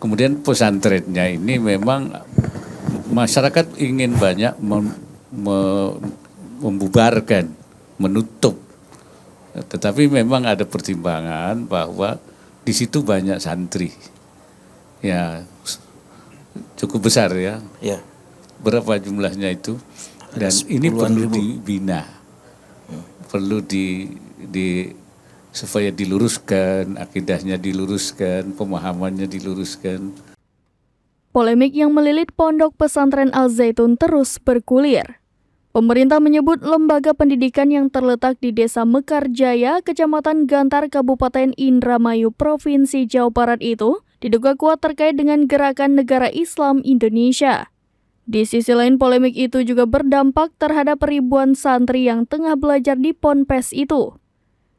Kemudian pesantrennya ini memang masyarakat ingin banyak membubarkan, menutup. Tetapi memang ada pertimbangan bahwa di situ banyak santri. Ya, cukup besar ya. Ya. Berapa jumlahnya itu? Dan ini perlu dibina. Perlu supaya diluruskan, akidahnya diluruskan, pemahamannya diluruskan. Polemik yang melilit Pondok Pesantren Al Zaitun terus bergulir. Pemerintah menyebut lembaga pendidikan yang terletak di Desa Mekarjaya, Kecamatan Gantar, Kabupaten Indramayu, Provinsi Jawa Barat itu diduga kuat terkait dengan Gerakan Negara Islam Indonesia. Di sisi lain, polemik itu juga berdampak terhadap ribuan santri yang tengah belajar di Ponpes itu.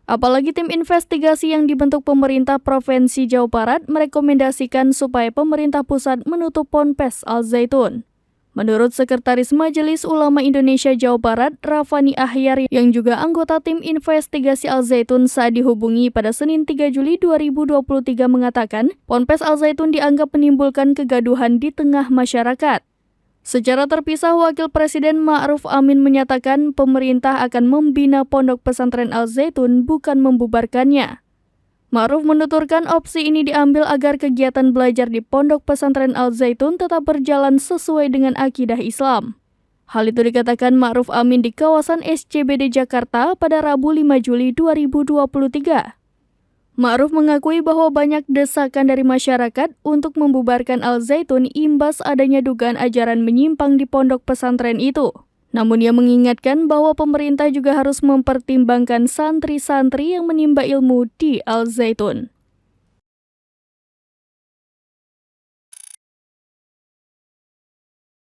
Apalagi tim investigasi yang dibentuk pemerintah Provinsi Jawa Barat merekomendasikan supaya pemerintah pusat menutup Ponpes Al Zaitun. Menurut Sekretaris Majelis Ulama Indonesia Jawa Barat, Rafani Ahyar, yang juga anggota tim investigasi Al Zaitun saat dihubungi pada Senin 3 Juli 2023 mengatakan, Ponpes Al Zaitun dianggap menimbulkan kegaduhan di tengah masyarakat. Secara terpisah, Wakil Presiden Ma'ruf Amin menyatakan pemerintah akan membina Pondok Pesantren Al Zaitun, bukan membubarkannya. Ma'ruf menuturkan opsi ini diambil agar kegiatan belajar di Pondok Pesantren Al Zaitun tetap berjalan sesuai dengan akidah Islam. Hal itu dikatakan Ma'ruf Amin di kawasan SCBD Jakarta pada Rabu 5 Juli 2023. Ma'ruf mengakui bahwa banyak desakan dari masyarakat untuk membubarkan Al Zaitun imbas adanya dugaan ajaran menyimpang di pondok pesantren itu. Namun ia mengingatkan bahwa pemerintah juga harus mempertimbangkan santri-santri yang menimba ilmu di Al Zaitun.